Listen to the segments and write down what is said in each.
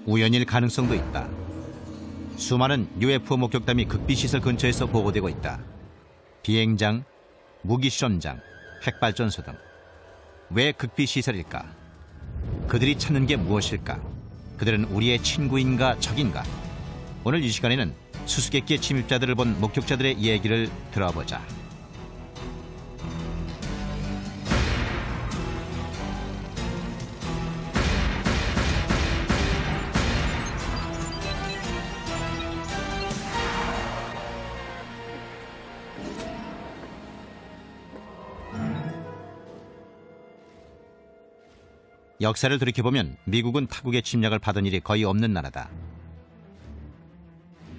우연일 가능성도 있다. 수많은 UFO 목격담이 극비시설 근처에서 보고되고 있다. 비행장, 무기실험장, 핵발전소 등. 왜 극비시설일까? 그들이 찾는 게 무엇일까? 그들은 우리의 친구인가 적인가? 오늘 이 시간에는 수수께끼의 침입자들을 본 목격자들의 얘기를 들어보자. 역사를 돌이켜보면 미국은 타국의 침략을 받은 일이 거의 없는 나라다.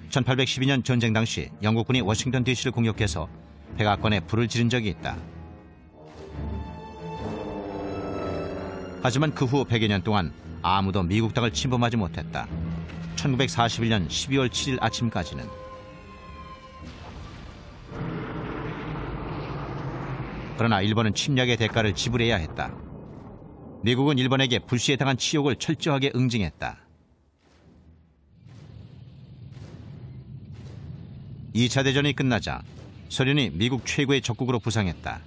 1812년 전쟁 당시 영국군이 워싱턴 DC를 공격해서 백악관에 불을 지른 적이 있다. 하지만 그 후 100여 년 동안 아무도 미국 땅을 침범하지 못했다. 1941년 12월 7일 아침까지는. 그러나 일본은 침략의 대가를 지불해야 했다. 미국은 일본에게 불시에 당한 치욕을 철저하게 응징했다. 2차 대전이 끝나자 소련이 미국 최고의 적국으로 부상했다.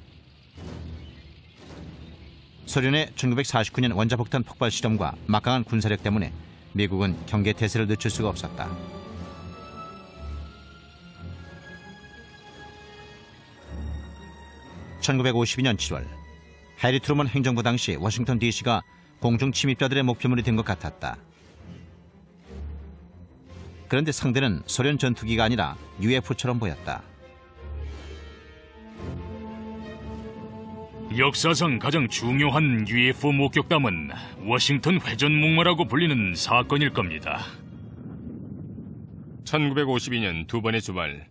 소련의 1949년 원자폭탄 폭발 실험과 막강한 군사력 때문에 미국은 경계태세를 늦출 수가 없었다. (1952년 7월) 해리 트루먼 행정부 당시 워싱턴 DC가 공중 침입자들의 목표물이 된 것 같았다. 그런데 상대는 소련 전투기가 아니라 UFO처럼 보였다. 역사상 가장 중요한 UFO 목격담은 워싱턴 회전목마라고 불리는 사건일 겁니다. 1952년 두 번의 주말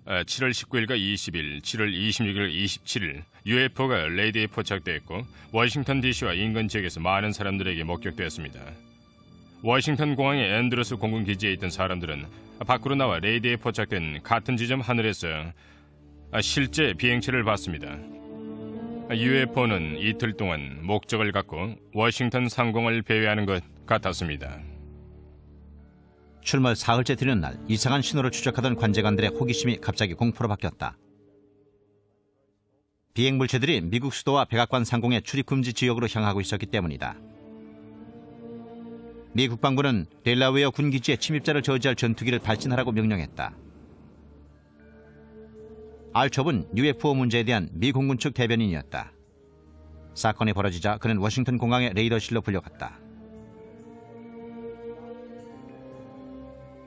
7월 19일과 20일, 7월 26일, 27일 UFO가 레이더에 포착되었고 워싱턴 DC와 인근 지역에서 많은 사람들에게 목격되었습니다. 워싱턴 공항의 앤드루스 공군기지에 있던 사람들은 밖으로 나와 레이더에 포착된 같은 지점 하늘에서 실제 비행체를 봤습니다. UFO는 이틀 동안 목적을 갖고 워싱턴 상공을 배회하는 것 같았습니다. 출몰 사흘째 되는 날 이상한 신호를 추적하던 관제관들의 호기심이 갑자기 공포로 바뀌었다. 비행 물체들이 미국 수도와 백악관 상공의 출입금지 지역으로 향하고 있었기 때문이다. 미 국방부는 델라웨어 군기지에 침입자를 저지할 전투기를 발진하라고 명령했다. 알첩은 UFO 문제에 대한 미 공군 측 대변인이었다. 사건이 벌어지자 그는 워싱턴 공항의 레이더실로 불려갔다.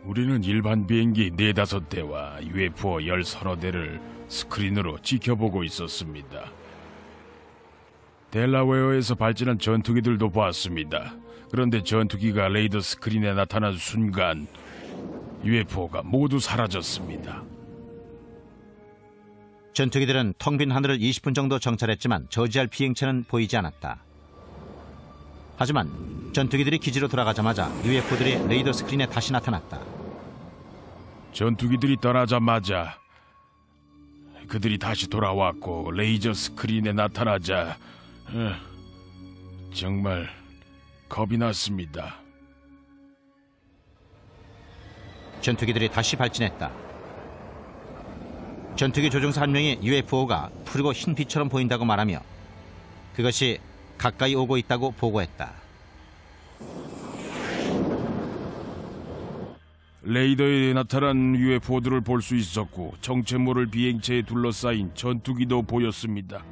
우리는 일반 비행기 4-5대와 UFO 10-30대를 스크린으로 지켜보고 있었습니다. 델라웨어에서 발진한 전투기들도 봤습니다. 그런데 전투기가 레이더 스크린에 나타난 순간 UFO가 모두 사라졌습니다. 전투기들은 텅 빈 하늘을 20분 정도 정찰했지만 저지할 비행체는 보이지 않았다. 하지만 전투기들이 기지로 돌아가자마자 UFO들이 레이더 스크린에 다시 나타났다. 전투기들이 떠나자마자 그들이 다시 돌아왔고 레이저 스크린에 나타나자 정말 겁이 났습니다. 전투기들이 다시 발진했다. 전투기 조종사 한 명이 UFO가 푸르고 흰 빛처럼 보인다고 말하며 그것이 가까이 오고 있다고 보고했다. 레이더에 나타난 UFO들을 볼 수 있었고 정체 모를 비행체에 둘러싸인 전투기도 보였습니다.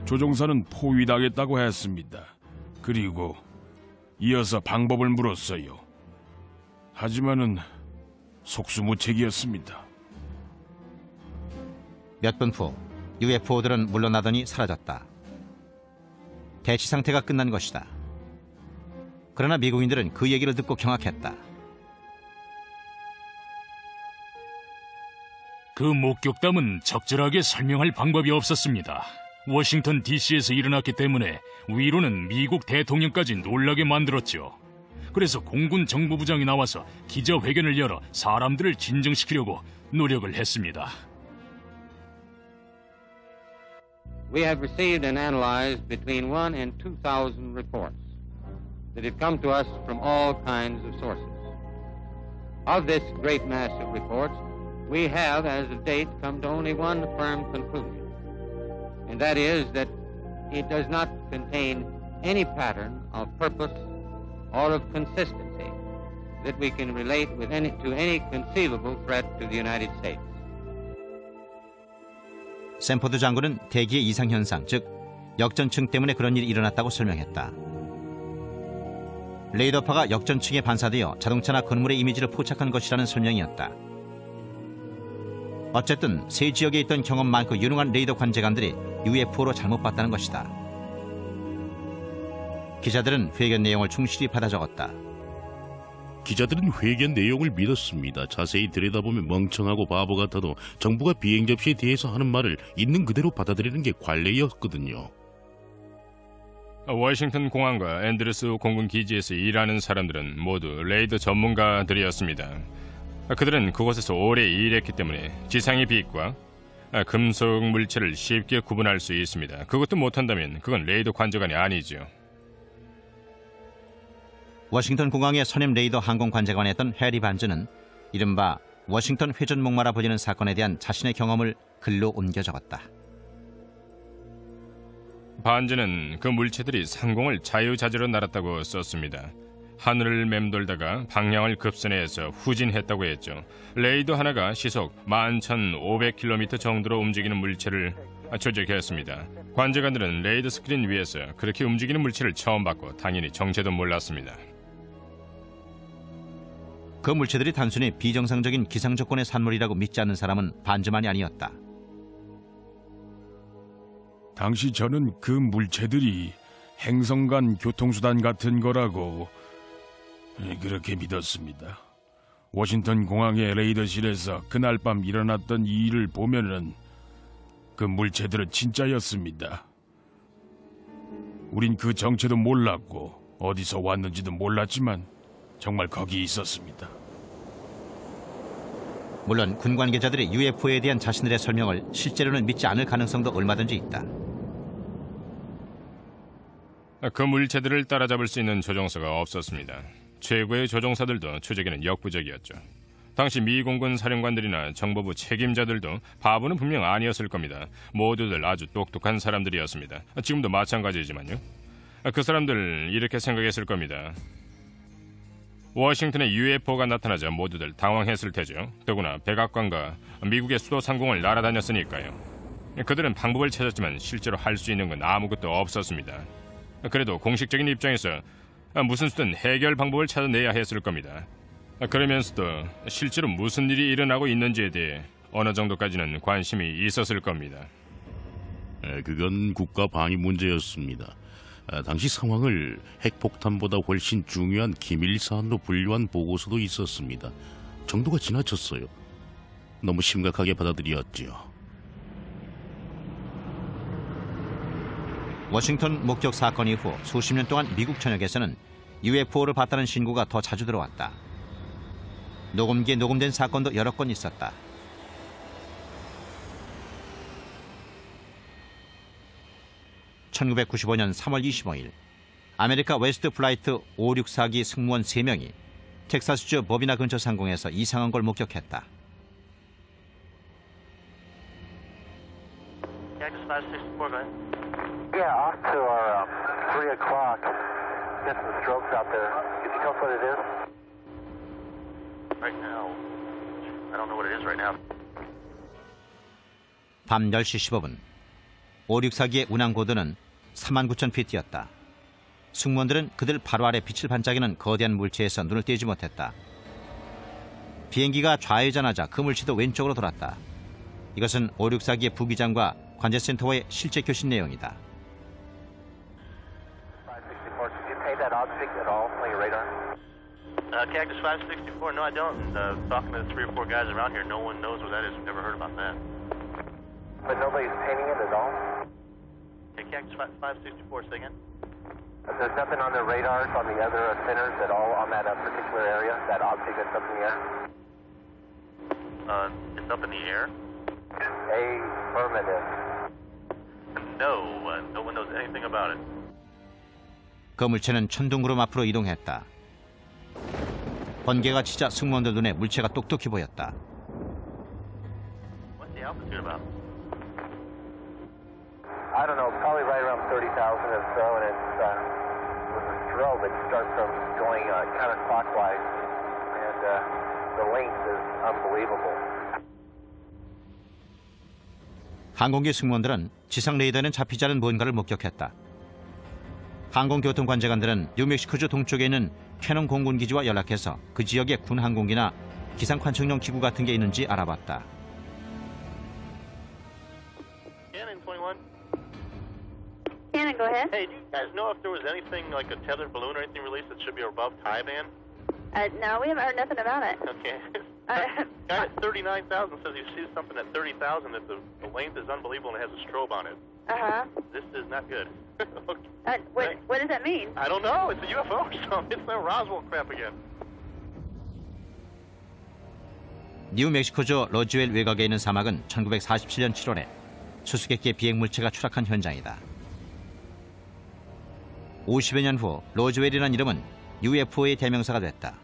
조종사는 포위당했다고 했습니다. 그리고 이어서 방법을 물었어요. 하지만은 속수무책이었습니다. 몇 분 후 UFO들은 물러나더니 사라졌다. 대치 상태가 끝난 것이다. 그러나 미국인들은 그 얘기를 듣고 경악했다. 그 목격담은 적절하게 설명할 방법이 없었습니다. 워싱턴 DC에서 일어났기 때문에 위로는 미국 대통령까지 놀라게 만들었죠. 그래서 공군 정보부장이 나와서 기자회견을 열어 사람들을 진정시키려고 노력을 했습니다. We have received and analyzed between 1 and 2,000 reports. that have come to us from all kinds of sources. Of this great mass of reports, we have, as of date, come to only one firm conclusion, and that is that it does not contain any pattern of purpose or of consistency that we can relate to any conceivable threat to the United States. 샌포드 장군은 대기의 이상현상, 즉 역전층 때문에 그런 일이 일어났다고 설명했다. 레이더파가 역전층에 반사되어 자동차나 건물의 이미지를 포착한 것이라는 설명이었다. 어쨌든 세 지역에 있던 경험 많고 유능한 레이더 관제관들이 UFO로 잘못 봤다는 것이다. 기자들은 회견 내용을 충실히 받아 적었다. 기자들은 회견 내용을 믿었습니다. 자세히 들여다보면 멍청하고 바보 같아도 정부가 비행 접시에 대해서 하는 말을 있는 그대로 받아들이는 게 관례였거든요. 워싱턴 공항과 앤드루스 공군 기지에서 일하는 사람들은 모두 레이더 전문가들이었습니다. 그들은 그곳에서 오래 일했기 때문에 지상의 빛과 금속 물체를 쉽게 구분할 수 있습니다. 그것도 못한다면 그건 레이더 관제관이 아니죠. 워싱턴 공항의 선임 레이더 항공 관제관이었던 해리 반즈는 이른바 워싱턴 회전 목마라 불리는 사건에 대한 자신의 경험을 글로 옮겨 적었다. 반즈는 그 물체들이 상공을 자유자재로 날았다고 썼습니다. 하늘을 맴돌다가 방향을 급선회해서 후진했다고 했죠. 레이더 하나가 시속 11,500km 정도로 움직이는 물체를 조작했습니다. 관제관들은 레이더 스크린 위에서 그렇게 움직이는 물체를 처음 봤고 당연히 정체도 몰랐습니다. 그 물체들이 단순히 비정상적인 기상 조건의 산물이라고 믿지 않는 사람은 반즈만이 아니었다. 당시 저는 그 물체들이 행성 간 교통수단 같은 거라고 그렇게 믿었습니다. 워싱턴 공항의 레이더실에서 그날 밤 일어났던 이 일을 보면은 그 물체들은 진짜였습니다. 우린 그 정체도 몰랐고 어디서 왔는지도 몰랐지만 정말 거기 있었습니다. 물론 군 관계자들이 UFO에 대한 자신들의 설명을 실제로는 믿지 않을 가능성도 얼마든지 있다. 그 물체들을 따라잡을 수 있는 조종사가 없었습니다. 최고의 조종사들도 추적에는 역부족이었죠. 당시 미 공군 사령관들이나 정보부 책임자들도 바보는 분명 아니었을 겁니다. 모두들 아주 똑똑한 사람들이었습니다. 지금도 마찬가지지만요. 그 사람들 이렇게 생각했을 겁니다. 워싱턴에 UFO가 나타나자 모두들 당황했을 테죠. 더구나 백악관과 미국의 수도 상공을 날아다녔으니까요. 그들은 방법을 찾았지만 실제로 할 수 있는 건 아무것도 없었습니다. 그래도 공식적인 입장에서 무슨 수든 해결 방법을 찾아내야 했을 겁니다. 그러면서도 실제로 무슨 일이 일어나고 있는지에 대해 어느 정도까지는 관심이 있었을 겁니다. 그건 국가 방위 문제였습니다. 당시 상황을 핵폭탄보다 훨씬 중요한 기밀사안으로 분류한 보고서도 있었습니다. 정도가 지나쳤어요. 너무 심각하게 받아들였지요. 워싱턴 목격 사건 이후 수십 년 동안 미국 전역에서는 UFO를 봤다는 신고가 더 자주 들어왔다. 녹음기에 녹음된 사건도 여러 건 있었다. (1995년 3월 25일) 아메리카 웨스트 플라이트 564기 승무원 3명이 텍사스주 버비나 근처 상공에서 이상한 걸 목격했다. Yeah, off to our 3 o'clock. Get some strokes out there. Can you tell us what it is? Right now, I don't know what it is right now. 밤 10시 15분 564기의 운항 고도는 39,000피트였다. 승무원들은 그들 바로 아래 빛을 반짝이는 거대한 물체에서 눈을 떼지 못했다. 비행기가 좌회전하자 그 물체도 왼쪽으로 돌았다. 이것은 564기의 부기장과 관제센터와의 실제 교신 내용이다. Cactus 564, no I don't. Talking to the 3 or 4 guys around here, no one knows what that is. We've never heard about that. But nobody's painting it at all? Okay, Cactus 564, say again? There's nothing on the radars on the other centers at all on that particular area, that object that's up in the air? It's up in the air? Affirmative. No, no one knows anything about it. 그 물체는 천둥구름 앞으로 이동했다. 번개가 치자 승무원들 눈에 물체가 똑똑히 보였다. What's the altitude about? I don't know, probably right around 30,000 or so, and it's with a strobe, it starts from going counterclockwise, and the length is unbelievable. 항공기 승무원들은 지상 레이더는 잡히지 않은 무언가를 목격했다. 항공교통관제관들은 뉴멕시코주 동쪽에 있는 캐논 공군기지와 연락해서 그 지역에 군 항공기나 기상 관측용 기구 같은 게 있는지 알아봤다. Cannon 21. Cannon, go ahead. Hey, do you guys know if there was anything like a tethered balloon or anything released that should be above tie band? No, we haven't heard nothing about it. Okay. Guy at 39,000 says he sees something at 30,000 that the length is unbelievable and it has a strobe on it. Uh-huh. This is not good. What does that mean? I don't know. It's a UFO, so it's that Roswell crap again. 뉴멕시코주 로즈웰 외곽에 있는 사막은 1947년 7월에 수수께끼 비행 물체가 추락한 현장이다. 50여 년 후 로즈웰이라는 이름은 UFO의 대명사가 됐다.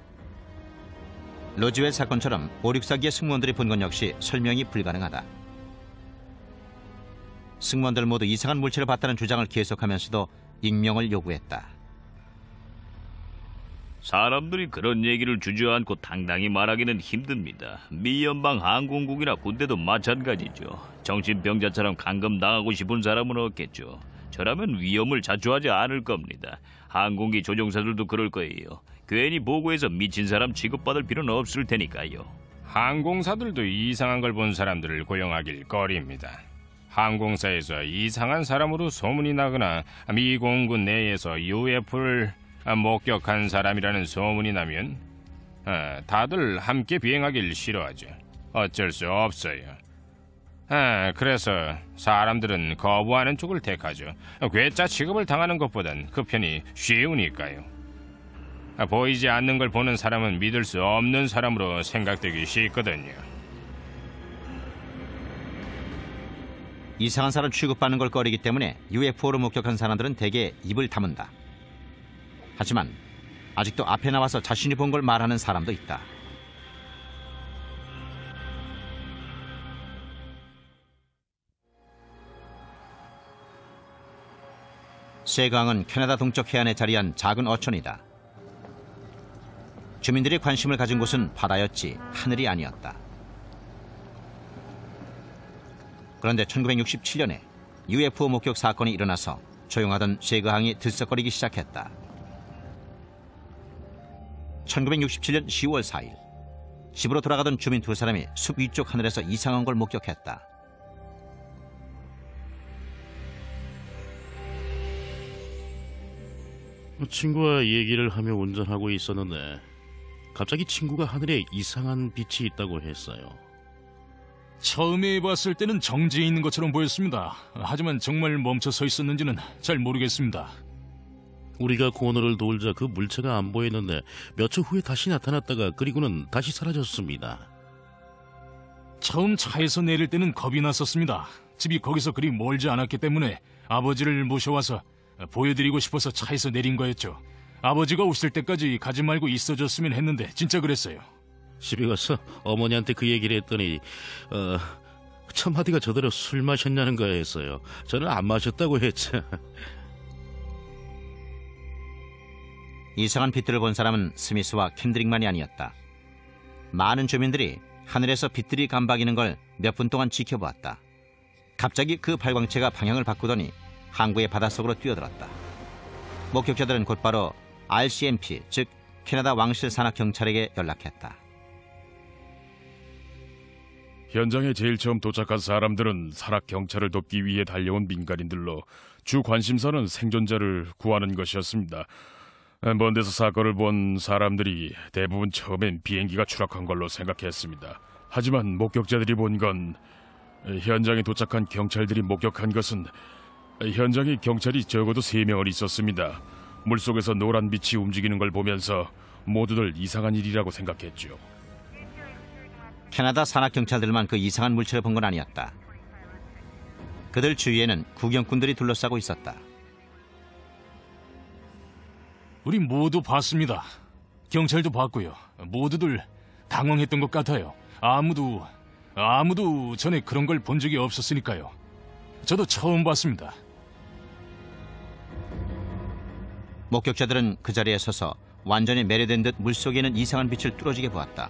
로즈웰 사건처럼 564기의 승무원들이 본 건 역시 설명이 불가능하다. 승무원들 모두 이상한 물체를 봤다는 주장을 계속하면서도 익명을 요구했다. 사람들이 그런 얘기를 주저앉고 당당히 말하기는 힘듭니다. 미 연방 항공국이나 군대도 마찬가지죠. 정신병자처럼 감금당하고 싶은 사람은 없겠죠. 저라면 위험을 자초하지 않을 겁니다. 항공기 조종사들도 그럴 거예요. 괜히 보고해서 미친 사람 취급받을 필요는 없을 테니까요. 항공사들도 이상한 걸 본 사람들을 고용하길 꺼립니다. 항공사에서 이상한 사람으로 소문이 나거나 미 공군 내에서 UFO를 목격한 사람이라는 소문이 나면 다들 함께 비행하길 싫어하죠. 어쩔 수 없어요. 그래서 사람들은 거부하는 쪽을 택하죠. 괴짜 취급을 당하는 것보단 그 편이 쉬우니까요. 보이지 않는 걸 보는 사람은 믿을 수 없는 사람으로 생각되기 쉽거든요. 이상한 사람 취급받는 걸 꺼리기 때문에 UFO를 목격한 사람들은 대개 입을 다문다. 하지만 아직도 앞에 나와서 자신이 본 걸 말하는 사람도 있다. 세강은 캐나다 동쪽 해안에 자리한 작은 어촌이다. 주민들이 관심을 가진 곳은 바다였지 하늘이 아니었다. 그런데 1967년에 UFO 목격 사건이 일어나서 조용하던 세그항이 들썩거리기 시작했다. 1967년 10월 4일 집으로 돌아가던 주민 두 사람이 숲 위쪽 하늘에서 이상한 걸 목격했다. 친구와 얘기를 하며 운전하고 있었는데 갑자기 친구가 하늘에 이상한 빛이 있다고 했어요. 처음에 봤을 때는 정지해 있는 것처럼 보였습니다. 하지만 정말 멈춰 서 있었는지는 잘 모르겠습니다. 우리가 코너를 돌자 그 물체가 안 보였는데 몇 초 후에 다시 나타났다가 그리고는 다시 사라졌습니다. 처음 차에서 내릴 때는 겁이 났었습니다. 집이 거기서 그리 멀지 않았기 때문에 아버지를 모셔와서 보여드리고 싶어서 차에서 내린 거였죠. 아버지가 오실 때까지 가지 말고 있어줬으면 했는데 진짜 그랬어요. 집에 가서 어머니한테 그 얘기를 했더니 첫마디가 저대로 술 마셨냐는 거였어요. 저는 안 마셨다고 했죠. 이상한 빛들을 본 사람은 스미스와 캔드릭만이 아니었다. 많은 주민들이 하늘에서 빛들이 감박이는 걸 몇 분 동안 지켜보았다. 갑자기 그 발광체가 방향을 바꾸더니 항구의 바닷속으로 뛰어들었다. 목격자들은 곧바로 RCMP, 즉 캐나다 왕실 산악 경찰에게 연락했다. 현장에 제일 처음 도착한 사람들은 산악 경찰을 돕기 위해 달려온 민간인들로 주 관심사는 생존자를 구하는 것이었습니다. 먼 데서 사건을 본 사람들이 대부분 처음엔 비행기가 추락한 걸로 생각했습니다. 하지만 목격자들이 본 건 현장에 도착한 경찰들이 목격한 것은 현장에 경찰이 적어도 3명은 있었습니다. 물속에서 노란 빛이 움직이는 걸 보면서 모두들 이상한 일이라고 생각했죠. 캐나다 산악 경찰들만 그 이상한 물체를 본 건 아니었다. 그들 주위에는 구경꾼들이 둘러싸고 있었다. 우리 모두 봤습니다. 경찰도 봤고요. 모두들 당황했던 것 같아요. 아무도 전에 그런 걸 본 적이 없었으니까요. 저도 처음 봤습니다. 목격자들은 그 자리에 서서 완전히 매료된 듯 물속에 있는 이상한 빛을 뚫어지게 보았다.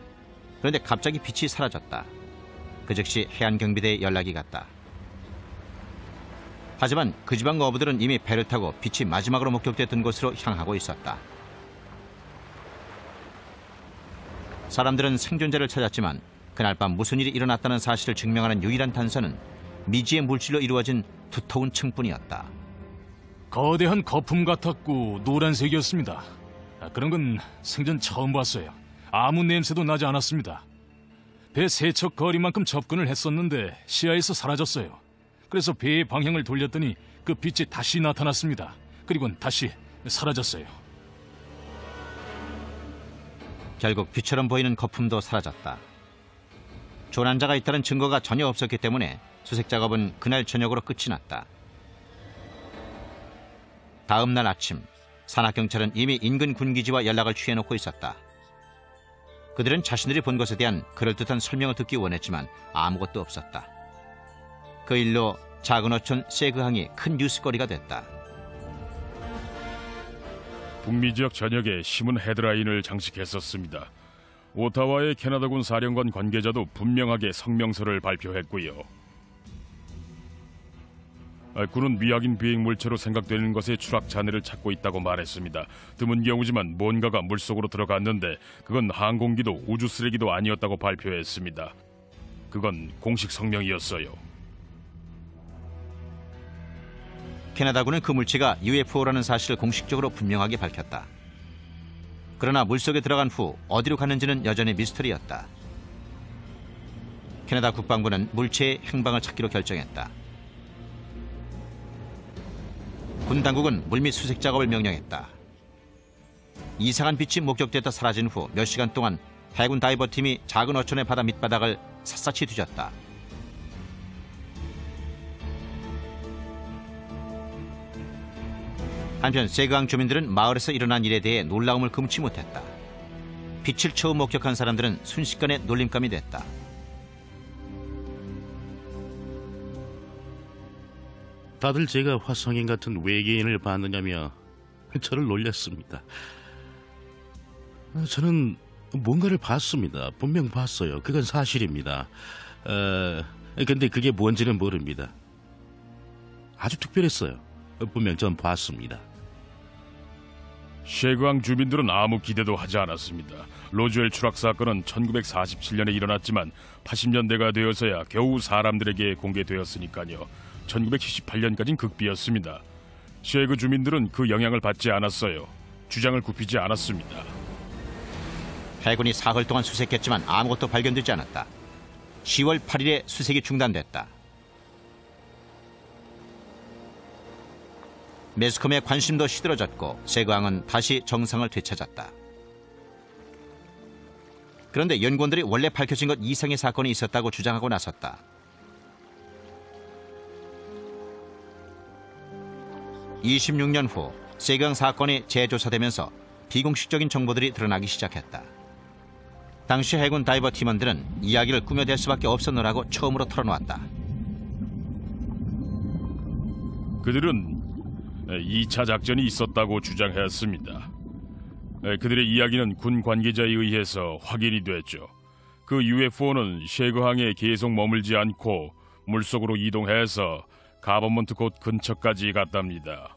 그런데 갑자기 빛이 사라졌다. 그 즉시 해안경비대에 연락이 갔다. 하지만 그 지방 어부들은 이미 배를 타고 빛이 마지막으로 목격됐던 곳으로 향하고 있었다. 사람들은 생존자를 찾았지만 그날 밤 무슨 일이 일어났다는 사실을 증명하는 유일한 단서는 미지의 물질로 이루어진 두터운 층뿐이었다. 거대한 거품 같았고 노란색이었습니다. 그런 건 생전 처음 봤어요. 아무 냄새도 나지 않았습니다. 배 세척 거리만큼 접근을 했었는데 시야에서 사라졌어요. 그래서 배의 방향을 돌렸더니 그 빛이 다시 나타났습니다. 그리고는 다시 사라졌어요. 결국 빛처럼 보이는 거품도 사라졌다. 조난자가 있다는 증거가 전혀 없었기 때문에 수색 작업은 그날 저녁으로 끝이 났다. 다음 날 아침, 산악경찰은 이미 인근 군기지와 연락을 취해놓고 있었다. 그들은 자신들이 본 것에 대한 그럴듯한 설명을 듣기 원했지만 아무것도 없었다. 그 일로 작은 어촌 세그항이 큰 뉴스거리가 됐다. 북미 지역 전역에 신문 헤드라인을 장식했었습니다. 오타와의 캐나다군 사령관 관계자도 분명하게 성명서를 발표했고요. 군은 미확인 비행 물체로 생각되는 것의 추락 잔해를 찾고 있다고 말했습니다. 드문 경우지만 뭔가가 물속으로 들어갔는데 그건 항공기도 우주 쓰레기도 아니었다고 발표했습니다. 그건 공식 성명이었어요. 캐나다군은 그 물체가 UFO라는 사실을 공식적으로 분명하게 밝혔다. 그러나 물속에 들어간 후 어디로 갔는지는 여전히 미스터리였다. 캐나다 국방부는 물체의 행방을 찾기로 결정했다. 군 당국은 물밑 수색 작업을 명령했다. 이상한 빛이 목격됐다 사라진 후 몇 시간 동안 해군 다이버팀이 작은 어촌의 바다 밑바닥을 샅샅이 뒤졌다. 한편 세그항 주민들은 마을에서 일어난 일에 대해 놀라움을 금치 못했다. 빛을 처음 목격한 사람들은 순식간에 놀림감이 됐다. 다들 제가 화성인 같은 외계인을 봤느냐며 저를 놀렸습니다. 저는 뭔가를 봤습니다. 분명 봤어요. 그건 사실입니다. 근데 그게 뭔지는 모릅니다. 아주 특별했어요. 분명 전 봤습니다. 셰그항 주민들은 아무 기대도 하지 않았습니다. 로즈웰 추락 사건은 1947년에 일어났지만 80년대가 되어서야 겨우 사람들에게 공개되었으니까요. 1978년까지는 극비였습니다. 셰그 주민들은 그 영향을 받지 않았어요. 주장을 굽히지 않았습니다. 해군이 사흘 동안 수색했지만 아무것도 발견되지 않았다. 10월 8일에 수색이 중단됐다. 매스컴의 관심도 시들어졌고 세그항은 다시 정상을 되찾았다. 그런데 연구원들이 원래 밝혀진 것 이상의 사건이 있었다고 주장하고 나섰다. 26년 후 세그항 사건이 재조사되면서 비공식적인 정보들이 드러나기 시작했다. 당시 해군 다이버 팀원들은 이야기를 꾸며댈 수밖에 없었노라고 처음으로 털어놓았다. 그들은 2차 작전이 있었다고 주장했습니다. 그들의 이야기는 군 관계자에 의해서 확인이 됐죠. 그 UFO는 셰그항에 계속 머물지 않고 물속으로 이동해서 가버먼트 곳 근처까지 갔답니다.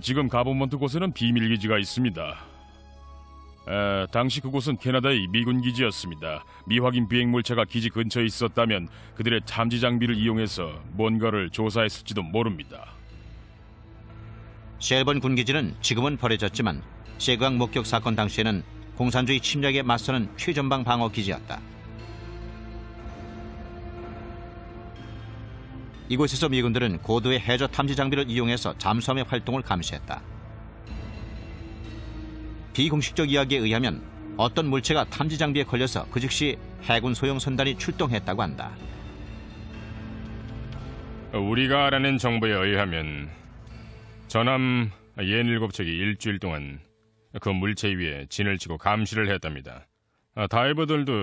지금 가버먼트 곳에는 비밀기지가 있습니다. 당시 그곳은 캐나다의 미군 기지였습니다. 미확인 비행물체가 기지 근처에 있었다면 그들의 탐지 장비를 이용해서 뭔가를 조사했을지도 모릅니다. 쉘번 군기지는 지금은 버려졌지만 세그항 목격 사건 당시에는 공산주의 침략에 맞서는 최전방 방어 기지였다. 이곳에서 미군들은 고도의 해저 탐지 장비를 이용해서 잠수함의 활동을 감시했다. 비공식적 이야기에 의하면 어떤 물체가 탐지 장비에 걸려서 그 즉시 해군 소형 선단이 출동했다고 한다. 우리가 알아낸 정보에 의하면 전함 옌7척이 일주일 동안 그 물체 위에 진을 치고 감시를 했답니다. 다이버들도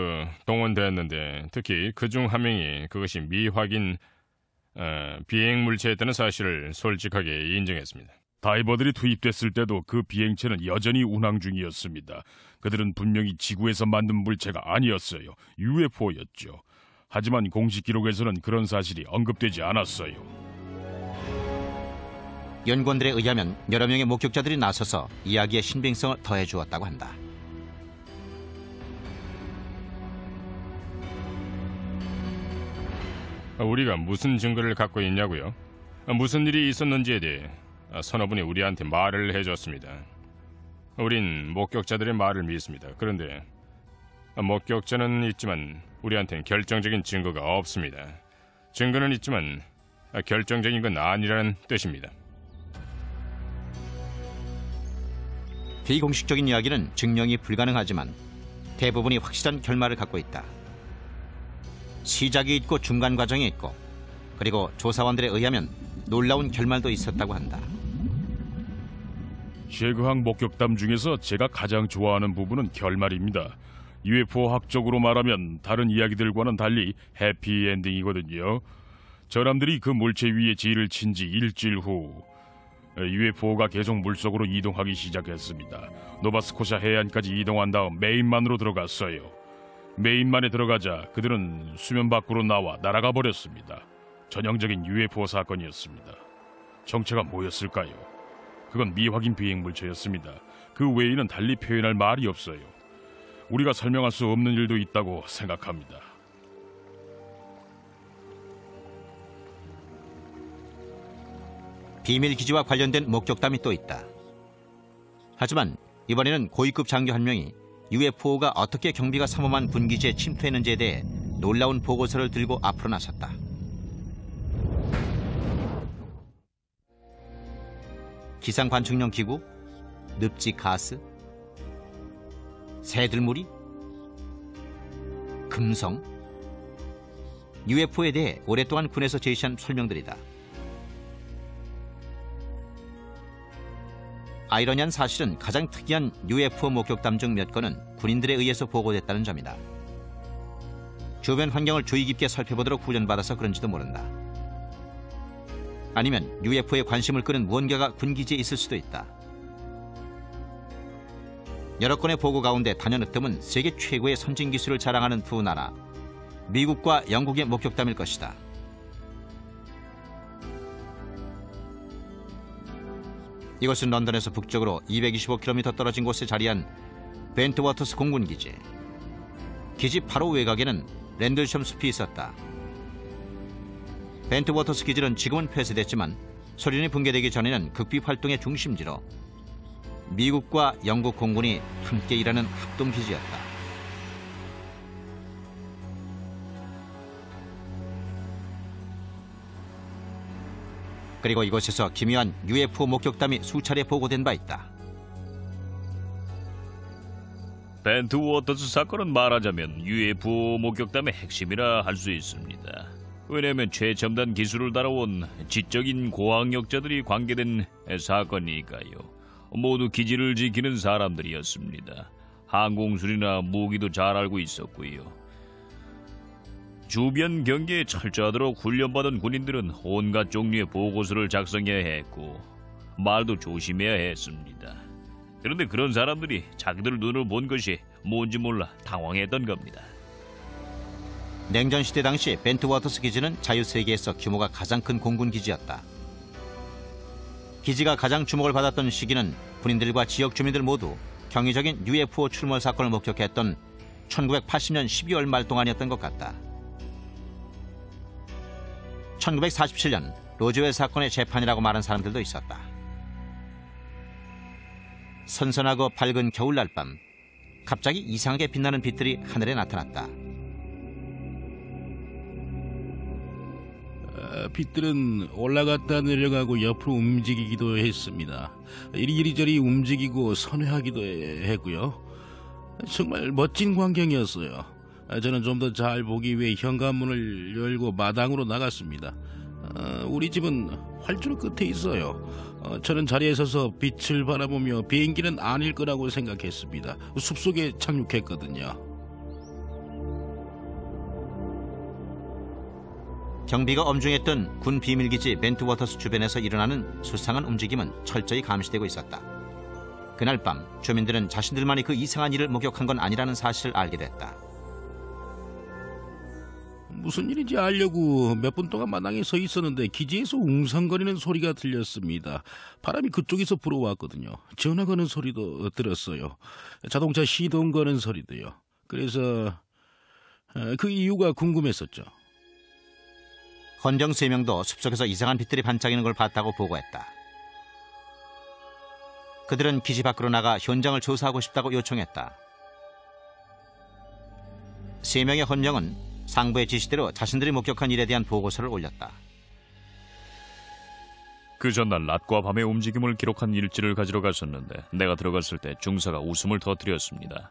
동원됐는데 특히 그중 한 명이 그것이 미확인 비행 물체였다는 사실을 솔직하게 인정했습니다. 다이버들이 투입됐을 때도 그 비행체는 여전히 운항 중이었습니다. 그들은 분명히 지구에서 만든 물체가 아니었어요. UFO였죠. 하지만 공식 기록에서는 그런 사실이 언급되지 않았어요. 연구원들에 의하면 여러 명의 목격자들이 나서서 이야기의 신빙성을 더해주었다고 한다. 우리가 무슨 증거를 갖고 있냐고요? 무슨 일이 있었는지에 대해 서너 분이 우리한테 말을 해줬습니다. 우린 목격자들의 말을 믿습니다. 그런데 목격자는 있지만 우리한테는 결정적인 증거가 없습니다. 증거는 있지만 결정적인 건 아니라는 뜻입니다. 비공식적인 이야기는 증명이 불가능하지만 대부분이 확실한 결말을 갖고 있다. 시작이 있고 중간 과정이 있고 그리고 조사원들에 의하면 놀라운 결말도 있었다고 한다. 셰그항 목격담 중에서 제가 가장 좋아하는 부분은 결말입니다. UFO 학적으로 말하면 다른 이야기들과는 달리 해피엔딩이거든요. 저람들이 그 물체 위에 지를 친 지 일주일 후 UFO가 계속 물속으로 이동하기 시작했습니다. 노바스코샤 해안까지 이동한 다음 메인만으로 들어갔어요. 메인만에 들어가자 그들은 수면 밖으로 나와 날아가 버렸습니다. 전형적인 UFO 사건이었습니다. 정체가 뭐였을까요? 그건 미확인 비행 물체였습니다. 그 외에는 달리 표현할 말이 없어요. 우리가 설명할 수 없는 일도 있다고 생각합니다. 비밀 기지와 관련된 목격담이 또 있다. 하지만 이번에는 고위급 장교 한 명이 UFO가 어떻게 경비가 삼엄한 군기지에 침투했는지에 대해 놀라운 보고서를 들고 앞으로 나섰다. 기상 관측용 기구, 늪지 가스, 새들무리, 금성, UFO에 대해 오랫동안 군에서 제시한 설명들이다. 아이러니한 사실은 가장 특이한 UFO 목격담 중 몇 건은 군인들에 의해서 보고됐다는 점이다. 주변 환경을 주의 깊게 살펴보도록 훈련받아서 그런지도 모른다. 아니면 UFO에 관심을 끄는 무언가가 군기지에 있을 수도 있다. 여러 건의 보고 가운데 단연으뜸은 세계 최고의 선진 기술을 자랑하는 두 나라, 미국과 영국의 목격담일 것이다. 이것은 런던에서 북쪽으로 225km 떨어진 곳에 자리한 벤트워터스 공군기지. 기지 바로 외곽에는 랜들섬 숲이 있었다. 벤트워터스 기지는 지금은 폐쇄됐지만 소련이 붕괴되기 전에는 극비 활동의 중심지로 미국과 영국 공군이 함께 일하는 합동기지였다. 그리고 이곳에서 기묘한 UFO 목격담이 수차례 보고된 바 있다. 벤트워터스 사건은 말하자면 UFO 목격담의 핵심이라 할 수 있습니다. 왜냐하면 최첨단 기술을 다뤄온 지적인 고학력자들이 관계된 사건이니까요. 모두 기지를 지키는 사람들이었습니다. 항공술이나 무기도 잘 알고 있었고요. 주변 경계에 철저하도록 훈련받은 군인들은 온갖 종류의 보고서를 작성해야 했고 말도 조심해야 했습니다. 그런데 그런 사람들이 자기들 눈으로 본 것이 뭔지 몰라 당황했던 겁니다. 냉전시대 당시 벤트워터스 기지는 자유세계에서 규모가 가장 큰 공군기지였다. 기지가 가장 주목을 받았던 시기는 군인들과 지역 주민들 모두 경이적인 UFO 출몰 사건을 목격했던 1980년 12월 말 동안이었던 것 같다. 1947년 로즈웰 사건의 재판이라고 말한 사람들도 있었다. 선선하고 밝은 겨울날 밤, 갑자기 이상하게 빛나는 빛들이 하늘에 나타났다. 빛들은 올라갔다 내려가고 옆으로 움직이기도 했습니다. 이리저리 움직이고 선회하기도 했고요. 정말 멋진 광경이었어요. 저는 좀 더 잘 보기 위해 현관문을 열고 마당으로 나갔습니다. 우리 집은 활주로 끝에 있어요. 저는 자리에 서서 빛을 바라보며 비행기는 아닐 거라고 생각했습니다. 숲속에 착륙했거든요. 경비가 엄중했던 군 비밀기지 벤트워터스 주변에서 일어나는 수상한 움직임은 철저히 감시되고 있었다. 그날 밤 주민들은 자신들만이 그 이상한 일을 목격한 건 아니라는 사실을 알게 됐다. 무슨 일인지 알려고 몇 분 동안 마당에 서 있었는데 기지에서 웅성거리는 소리가 들렸습니다. 바람이 그쪽에서 불어왔거든요. 전화 거는 소리도 들었어요. 자동차 시동 거는 소리도요. 그래서 그 이유가 궁금했었죠. 헌병 3명도 숲속에서 이상한 빛들이 반짝이는 걸 봤다고 보고했다. 그들은 기지 밖으로 나가 현장을 조사하고 싶다고 요청했다. 3명의 헌병은 상부의 지시대로 자신들이 목격한 일에 대한 보고서를 올렸다. 그 전날 낮과 밤의 움직임을 기록한 일지를 가지러 갔었는데 내가 들어갔을 때 중사가 웃음을 터뜨렸습니다.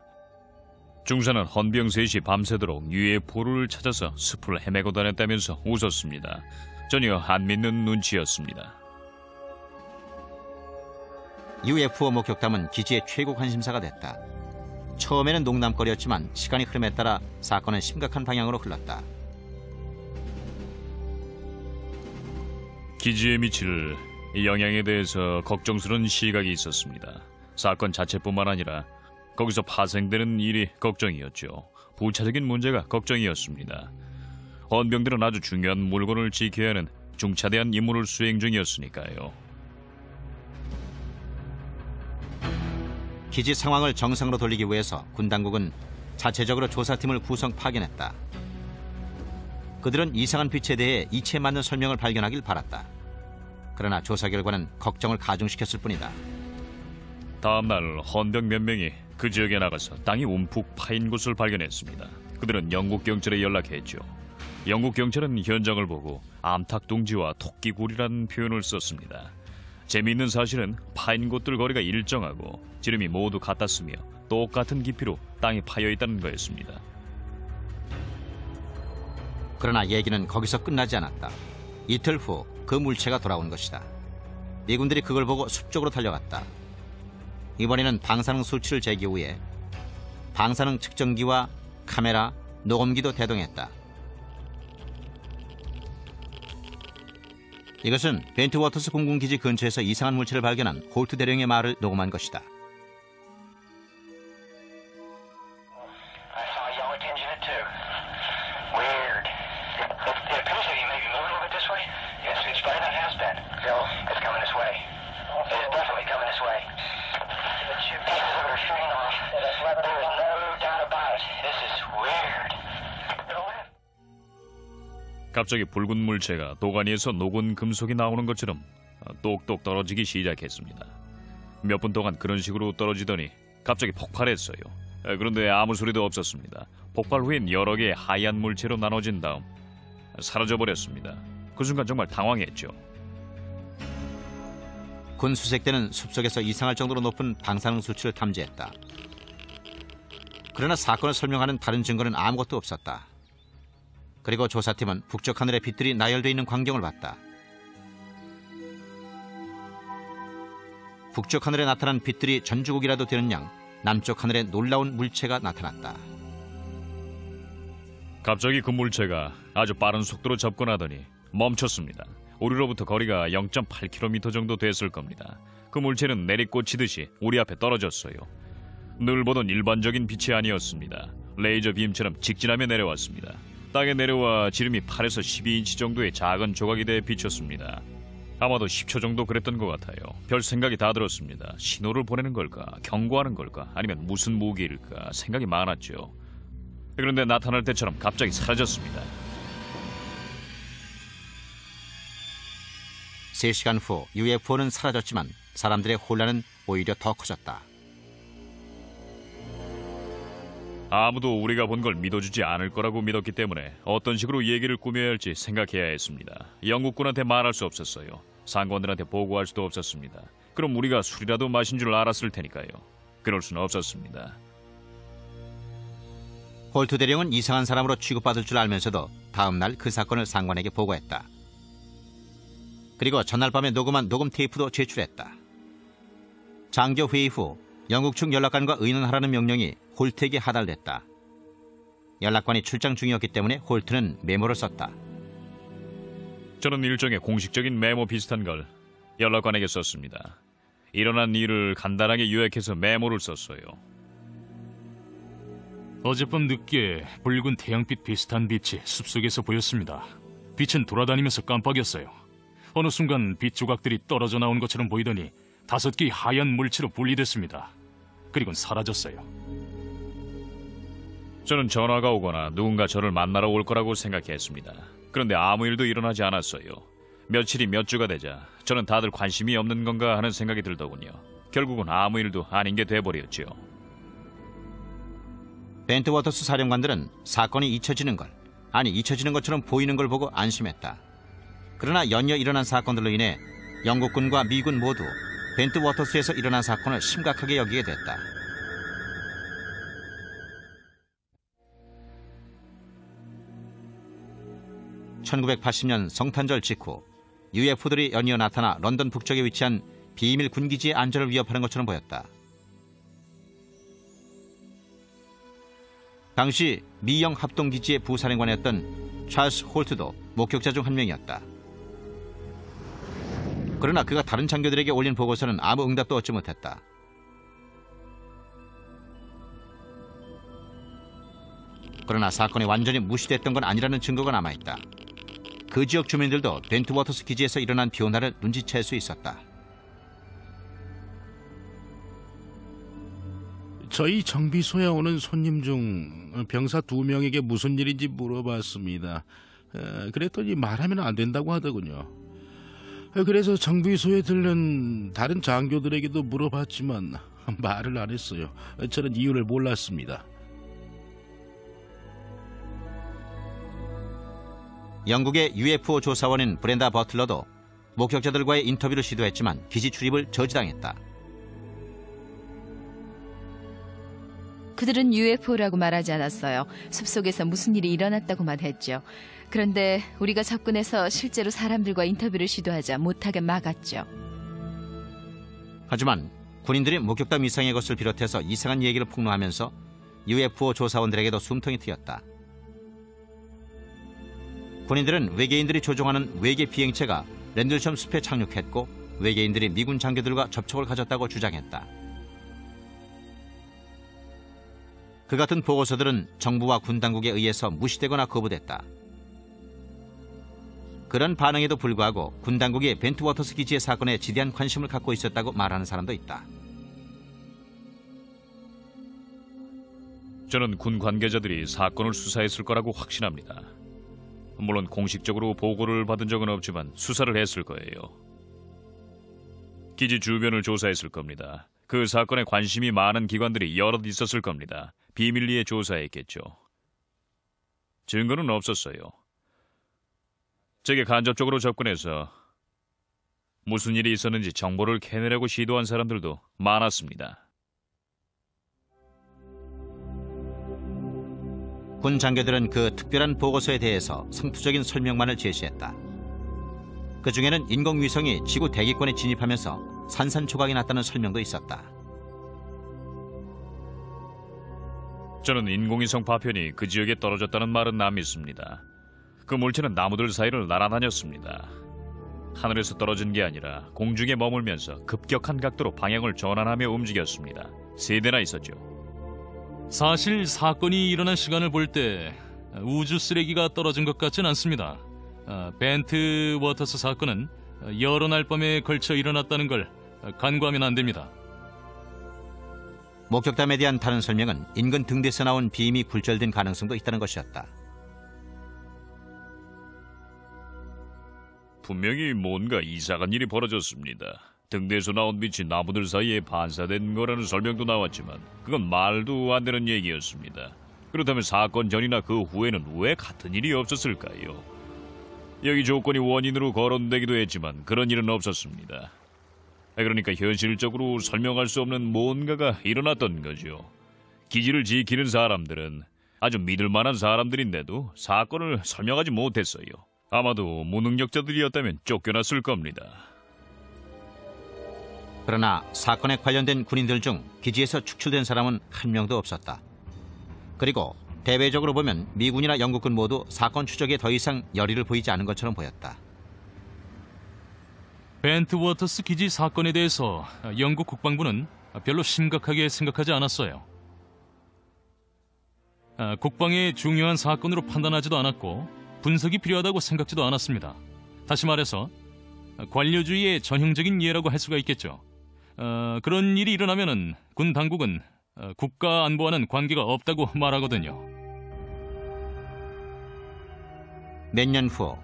중사는 헌병 셋이 밤새도록 UFO를 찾아서 숲을 헤매고 다녔다면서 웃었습니다. 전혀 안 믿는 눈치였습니다. UFO 목격담은 기지의 최고 관심사가 됐다. 처음에는 농담거리였지만 시간이 흐름에 따라 사건은 심각한 방향으로 흘렀다. 기지에 미칠 영향에 대해서 걱정스러운 시각이 있었습니다. 사건 자체뿐만 아니라 거기서 파생되는 일이 걱정이었죠. 부차적인 문제가 걱정이었습니다. 헌병들은 아주 중요한 물건을 지켜야 하는 중차대한 임무를 수행 중이었으니까요. 기지 상황을 정상으로 돌리기 위해서 군 당국은 자체적으로 조사팀을 구성 파견했다. 그들은 이상한 빛에 대해 이치에 맞는 설명을 발견하길 바랐다. 그러나 조사 결과는 걱정을 가중시켰을 뿐이다. 다음날 헌병 몇 명이 그 지역에 나가서 땅이 움푹 파인 곳을 발견했습니다. 그들은 영국 경찰에 연락했죠. 영국 경찰은 현장을 보고 암탉둥지와 토끼굴이라는 표현을 썼습니다. 재미있는 사실은 파인 곳들 거리가 일정하고 지름이 모두 같았으며 똑같은 깊이로 땅이 파여 있다는 거였습니다. 그러나 얘기는 거기서 끝나지 않았다. 이틀 후 그 물체가 돌아온 것이다. 미군들이 그걸 보고 숲 쪽으로 달려갔다. 이번에는 방사능 수치를 재기 위해 방사능 측정기와 카메라, 녹음기도 대동했다. 이것은 벤트워터스 공군기지 근처에서 이상한 물체를 발견한 홀트 대령의 말을 녹음한 것이다. 갑자기 붉은 물체가 도가니에서 녹은 금속이 나오는 것처럼 똑똑 떨어지기 시작했습니다. 몇 분 동안 그런 식으로 떨어지더니 갑자기 폭발했어요. 그런데 아무 소리도 없었습니다. 폭발 후엔 여러 개의 하얀 물체로 나눠진 다음 사라져버렸습니다. 그 순간 정말 당황했죠. 군 수색대는 숲속에서 이상할 정도로 높은 방사능 수치를 탐지했다. 그러나 사건을 설명하는 다른 증거는 아무것도 없었다. 그리고 조사팀은 북쪽 하늘의 빛들이 나열되어 있는 광경을 봤다. 북쪽 하늘에 나타난 빛들이 전주곡이라도 되는 양 남쪽 하늘에 놀라운 물체가 나타났다. 갑자기 그 물체가 아주 빠른 속도로 접근하더니 멈췄습니다. 우리로부터 거리가 0.8km 정도 됐을 겁니다. 그 물체는 내리꽂히듯이 우리 앞에 떨어졌어요. 늘 보던 일반적인 빛이 아니었습니다. 레이저 빔처럼 직진하며 내려왔습니다. 땅에 내려와 지름이 8에서 12인치 정도의 작은 조각이 돼 비쳤습니다. 아마도 10초 정도 그랬던 것 같아요. 별 생각이 다 들었습니다. 신호를 보내는 걸까? 경고하는 걸까? 아니면 무슨 무기일까? 생각이 많았죠. 그런데 나타날 때처럼 갑자기 사라졌습니다. 3시간 후 UFO는 사라졌지만 사람들의 혼란은 오히려 더 커졌다. 아무도 우리가 본 걸 믿어주지 않을 거라고 믿었기 때문에 어떤 식으로 얘기를 꾸며야 할지 생각해야 했습니다. 영국군한테 말할 수 없었어요. 상관들한테 보고할 수도 없었습니다. 그럼 우리가 술이라도 마신 줄 알았을 테니까요. 그럴 수는 없었습니다. 홀트 대령은 이상한 사람으로 취급받을 줄 알면서도 다음 날 그 사건을 상관에게 보고했다. 그리고 전날 밤에 녹음한 녹음 테이프도 제출했다. 장교 회의 후 영국 측 연락관과 의논하라는 명령이 홀트에게 하달됐다. 연락관이 출장 중이었기 때문에 홀트는 메모를 썼다. 저는 일종의 공식적인 메모 비슷한 걸 연락관에게 썼습니다. 일어난 일을 간단하게 요약해서 메모를 썼어요. 어젯밤 늦게 붉은 태양빛 비슷한 빛이 숲속에서 보였습니다. 빛은 돌아다니면서 깜빡였어요. 어느 순간 빛 조각들이 떨어져 나온 것처럼 보이더니 5개의 하얀 물체로 분리됐습니다. 그리고 사라졌어요. 저는 전화가 오거나 누군가 저를 만나러 올 거라고 생각했습니다. 그런데 아무 일도 일어나지 않았어요. 며칠이 몇 주가 되자 저는 다들 관심이 없는 건가 하는 생각이 들더군요. 결국은 아무 일도 아닌 게 돼버렸죠. 벤트 워터스 사령관들은 사건이 잊혀지는 것처럼 보이는 걸 보고 안심했다. 그러나 연이어 일어난 사건들로 인해 영국군과 미군 모두 벤트 워터스에서 일어난 사건을 심각하게 여기게 됐다. (1980년) 성탄절 직후 UFO들이 연이어 나타나 런던 북쪽에 위치한 비밀 군기지의 안전을 위협하는 것처럼 보였다. 당시 미영 합동기지의 부사령관이었던 찰스 홀트도 목격자 중 한 명이었다. 그러나 그가 다른 장교들에게 올린 보고서는 아무 응답도 얻지 못했다. 그러나 사건이 완전히 무시됐던 건 아니라는 증거가 남아있다. 그 지역 주민들도 벤트 워터스 기지에서 일어난 변화를 눈치챌 수 있었다. 저희 정비소에 오는 손님 중 병사 2명에게 무슨 일인지 물어봤습니다. 그랬더니 말하면 안 된다고 하더군요. 그래서 정비소에 들른 다른 장교들에게도 물어봤지만 말을 안 했어요. 저는 이유를 몰랐습니다. 영국의 UFO 조사원인 브렌다 버틀러도 목격자들과의 인터뷰를 시도했지만 기지 출입을 저지당했다. 그들은 UFO라고 말하지 않았어요. 숲속에서 무슨 일이 일어났다고만 했죠. 그런데 우리가 접근해서 실제로 사람들과 인터뷰를 시도하자 못하게 막았죠. 하지만 군인들이 목격담 이상의 것을 비롯해서 이상한 얘기를 폭로하면서 UFO 조사원들에게도 숨통이 트였다. 군인들은 외계인들이 조종하는 외계 비행체가 랜들섬 숲에 착륙했고 외계인들이 미군 장교들과 접촉을 가졌다고 주장했다. 그 같은 보고서들은 정부와 군 당국에 의해서 무시되거나 거부됐다. 그런 반응에도 불구하고 군 당국이 벤트 워터스 기지의 사건에 지대한 관심을 갖고 있었다고 말하는 사람도 있다. 저는 군 관계자들이 사건을 수사했을 거라고 확신합니다. 물론 공식적으로 보고를 받은 적은 없지만 수사를 했을 거예요. 기지 주변을 조사했을 겁니다. 그 사건에 관심이 많은 기관들이 여럿 있었을 겁니다. 비밀리에 조사했겠죠. 증거는 없었어요. 제게 간접적으로 접근해서 무슨 일이 있었는지 정보를 캐내려고 시도한 사람들도 많았습니다. 군 장교들은 그 특별한 보고서에 대해서 상투적인 설명만을 제시했다. 그 중에는 인공위성이 지구 대기권에 진입하면서 산산조각이 났다는 설명도 있었다. 저는 인공위성 파편이 그 지역에 떨어졌다는 말은 안 믿습니다. 그 물체는 나무들 사이를 날아다녔습니다. 하늘에서 떨어진 게 아니라 공중에 머물면서 급격한 각도로 방향을 전환하며 움직였습니다. 3대나 있었죠. 사실 사건이 일어난 시간을 볼 때 우주 쓰레기가 떨어진 것 같진 않습니다. 벤트 워터스 사건은 여러 날 밤에 걸쳐 일어났다는 걸 간과하면 안 됩니다. 목격담에 대한 다른 설명은 인근 등대에서 나온 빔이 굴절된 가능성도 있다는 것이었다. 분명히 뭔가 이상한 일이 벌어졌습니다. 등대에서 나온 빛이 나무들 사이에 반사된 거라는 설명도 나왔지만 그건 말도 안 되는 얘기였습니다. 그렇다면 사건 전이나 그 후에는 왜 같은 일이 없었을까요? 여기 조건이 원인으로 거론되기도 했지만 그런 일은 없었습니다. 그러니까 현실적으로 설명할 수 없는 뭔가가 일어났던 거죠. 기지를 지키는 사람들은 아주 믿을 만한 사람들인데도 사건을 설명하지 못했어요. 아마도 무능력자들이었다면 쫓겨났을 겁니다. 그러나 사건에 관련된 군인들 중 기지에서 축출된 사람은 한 명도 없었다. 그리고 대외적으로 보면 미군이나 영국군 모두 사건 추적에 더 이상 열의를 보이지 않은 것처럼 보였다. 벤트워터스 기지 사건에 대해서 영국 국방부는 별로 심각하게 생각하지 않았어요. 국방의 중요한 사건으로 판단하지도 않았고 분석이 필요하다고 생각지도 않았습니다. 다시 말해서 관료주의의 전형적인 예라고 할 수가 있겠죠. 그런 일이 일어나면은 군 당국은 국가 안보와는 관계가 없다고 말하거든요. 몇 년 후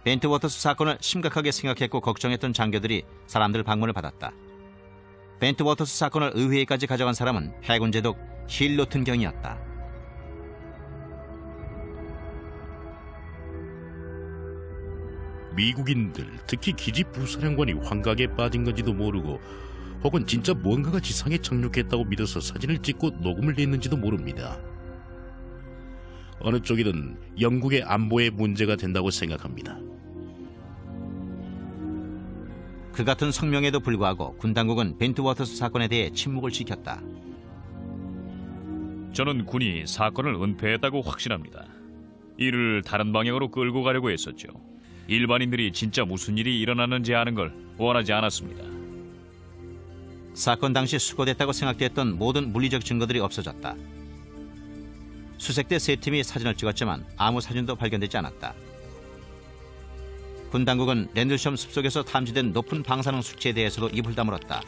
벤트워터스 사건을 심각하게 생각했고 걱정했던 장교들이 사람들 방문을 받았다. 벤트워터스 사건을 의회에까지 가져간 사람은 해군 제독 힐로튼 경이었다. 미국인들, 특히 기지 부사령관이 환각에 빠진 건지도 모르고 혹은 진짜 무언가가 지상에 착륙했다고 믿어서 사진을 찍고 녹음을 냈는지도 모릅니다. 어느 쪽이든 영국의 안보에 문제가 된다고 생각합니다. 그 같은 성명에도 불구하고 군 당국은 벤트워터스 사건에 대해 침묵을 지켰다. 저는 군이 사건을 은폐했다고 확신합니다. 이를 다른 방향으로 끌고 가려고 했었죠. 일반인들이 진짜 무슨 일이 일어났는지 아는 걸 원하지 않았습니다. 사건 당시 수거됐다고 생각됐던 모든 물리적 증거들이 없어졌다. 수색대 3팀이 사진을 찍었지만 아무 사진도 발견되지 않았다. 군 당국은 랜들섬 숲속에서 탐지된 높은 방사능 수치에 대해서도 입을 다물었다.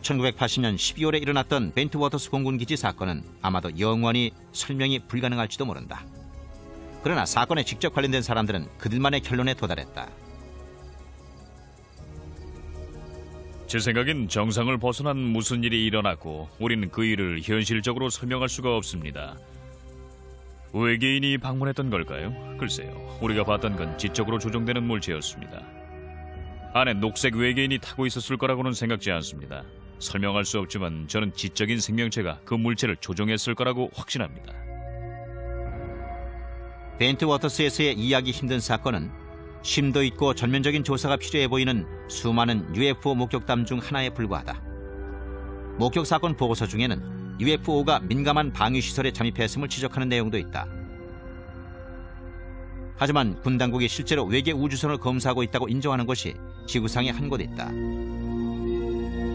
1980년 12월에 일어났던 벤트워터스 공군기지 사건은 아마도 영원히 설명이 불가능할지도 모른다. 그러나 사건에 직접 관련된 사람들은 그들만의 결론에 도달했다. 제 생각엔 정상을 벗어난 무슨 일이 일어났고 우리는 그 일을 현실적으로 설명할 수가 없습니다. 외계인이 방문했던 걸까요? 글쎄요. 우리가 봤던 건 지적으로 조종되는 물체였습니다. 안에 녹색 외계인이 타고 있었을 거라고는 생각지 않습니다. 설명할 수 없지만 저는 지적인 생명체가 그 물체를 조종했을 거라고 확신합니다. 벤트워터스에서의 이해하기 힘든 사건은 심도 있고 전면적인 조사가 필요해 보이는 수많은 UFO 목격담 중 하나에 불과하다. 목격 사건 보고서 중에는 UFO가 민감한 방위시설에 잠입했음을 지적하는 내용도 있다. 하지만 군 당국이 실제로 외계 우주선을 검사하고 있다고 인정하는 곳이 지구상에 한 곳 있다.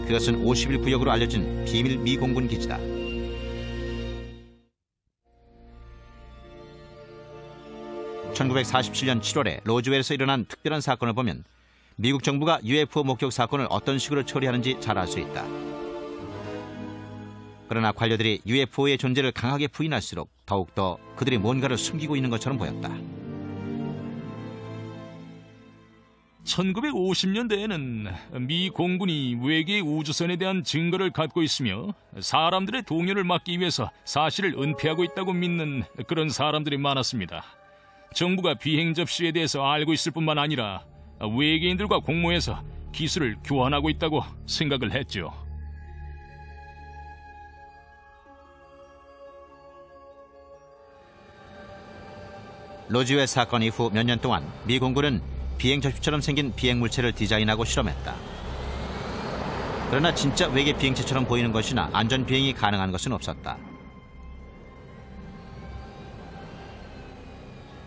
그것은 51구역으로 알려진 비밀 미 공군 기지다. (1947년 7월에) 로즈웰에서 일어난 특별한 사건을 보면 미국 정부가 UFO 목격 사건을 어떤 식으로 처리하는지 잘 알 수 있다. 그러나 관료들이 UFO의 존재를 강하게 부인할수록 더욱더 그들이 뭔가를 숨기고 있는 것처럼 보였다. 1950년대에는 미 공군이 외계 우주선에 대한 증거를 갖고 있으며 사람들의 동요를 막기 위해서 사실을 은폐하고 있다고 믿는 그런 사람들이 많았습니다. 정부가 비행 접시에 대해서 알고 있을 뿐만 아니라 외계인들과 공모해서 기술을 교환하고 있다고 생각을 했죠. 로즈웰 사건 이후 몇 년 동안 미 공군은 비행 접시처럼 생긴 비행 물체를 디자인하고 실험했다. 그러나 진짜 외계 비행체처럼 보이는 것이나 안전 비행이 가능한 것은 없었다.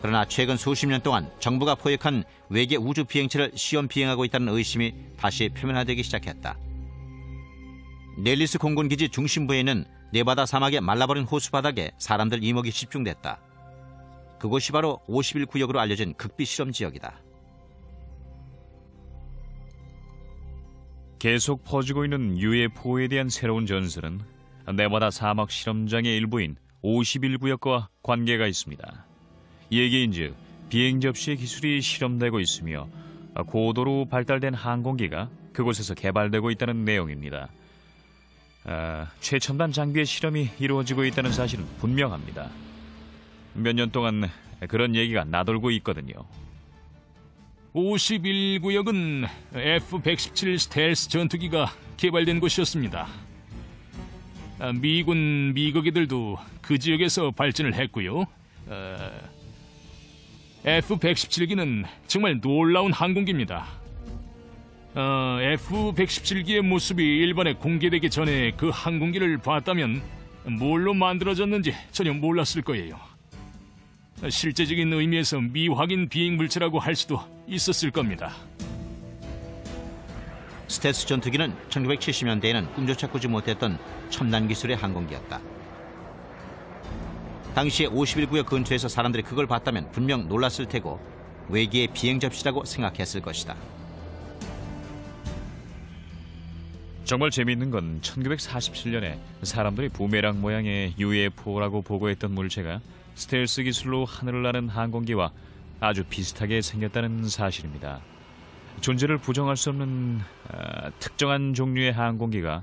그러나 최근 수십 년 동안 정부가 포획한 외계 우주 비행체를 시험 비행하고 있다는 의심이 다시 표면화되기 시작했다. 넬리스 공군기지 중심부에 있는 네바다 사막의 말라버린 호수 바닥에 사람들 이목이 집중됐다. 그곳이 바로 51구역으로 알려진 극비 실험 지역이다. 계속 퍼지고 있는 UFO에 대한 새로운 전설은 네바다 사막 실험장의 일부인 51구역과 관계가 있습니다. 얘기인즉 비행 접시의 기술이 실험되고 있으며 고도로 발달된 항공기가 그곳에서 개발되고 있다는 내용입니다. 최첨단 장비의 실험이 이루어지고 있다는 사실은 분명합니다. 몇 년 동안 그런 얘기가 나돌고 있거든요. 51구역은 F-117 스텔스 전투기가 개발된 곳이었습니다. 미군 미거기들도 그 지역에서 발진을 했고요. F-117기는 정말 놀라운 항공기입니다. F-117기의 모습이 일반에 공개되기 전에 그 항공기를 봤다면 뭘로 만들어졌는지 전혀 몰랐을 거예요. 실제적인 의미에서 미확인 비행 물체라고 할 수도 있었을 겁니다. 스텔스 전투기는 1970년대에는 꿈조차 꾸지 못했던 첨단 기술의 항공기였다. 당시에 51구역 근처에서 사람들이 그걸 봤다면 분명 놀랐을 테고 외계의 비행 접시라고 생각했을 것이다. 정말 재미있는 건 1947년에 사람들이 부메랑 모양의 UFO라고 보고했던 물체가 스텔스 기술로 하늘을 나는 항공기와 아주 비슷하게 생겼다는 사실입니다. 존재를 부정할 수 없는 특정한 종류의 항공기가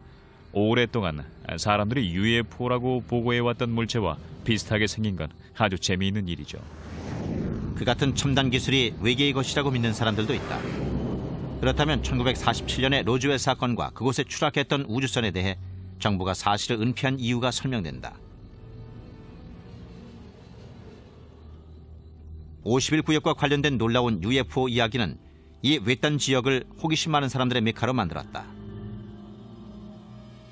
오랫동안 사람들이 UFO라고 보고해왔던 물체와 비슷하게 생긴 건 아주 재미있는 일이죠. 그 같은 첨단 기술이 외계의 것이라고 믿는 사람들도 있다. 그렇다면 1947년의 로즈웰 사건과 그곳에 추락했던 우주선에 대해 정부가 사실을 은폐한 이유가 설명된다. 51구역과 관련된 놀라운 UFO 이야기는 이 외딴 지역을 호기심 많은 사람들의 메카로 만들었다.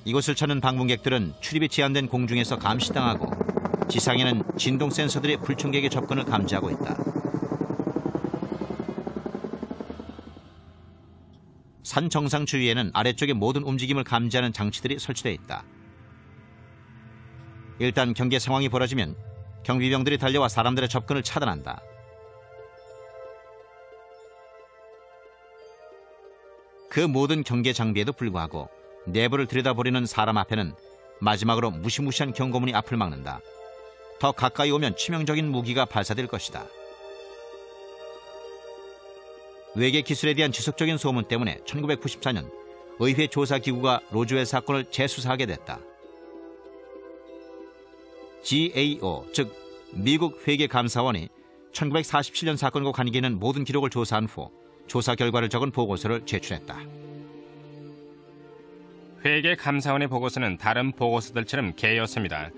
이곳을 찾는 방문객들은 출입이 제한된 공중에서 감시당하고 지상에는 진동 센서들이 불청객의 접근을 감지하고 있다. 산 정상 주위에는 아래쪽의 모든 움직임을 감지하는 장치들이 설치되어 있다. 일단 경계 상황이 벌어지면 경비병들이 달려와 사람들의 접근을 차단한다. 그 모든 경계 장비에도 불구하고 내부를 들여다보려는 사람 앞에는 마지막으로 무시무시한 경고문이 앞을 막는다. 더 가까이 오면 치명적인 무기가 발사될 것이다. 외계 기술에 대한 지속적인 소문 때문에 1994년 의회 조사기구가 로즈웰 사건을 재수사하게 됐다. GAO, 즉 미국 회계감사원이 1947년 사건과 관계있는 모든 기록을 조사한 후 조사 결과를 적은 보고서를 제출했다. 회계감사원의 보고서는 다른 보고서들처럼 개였습니다.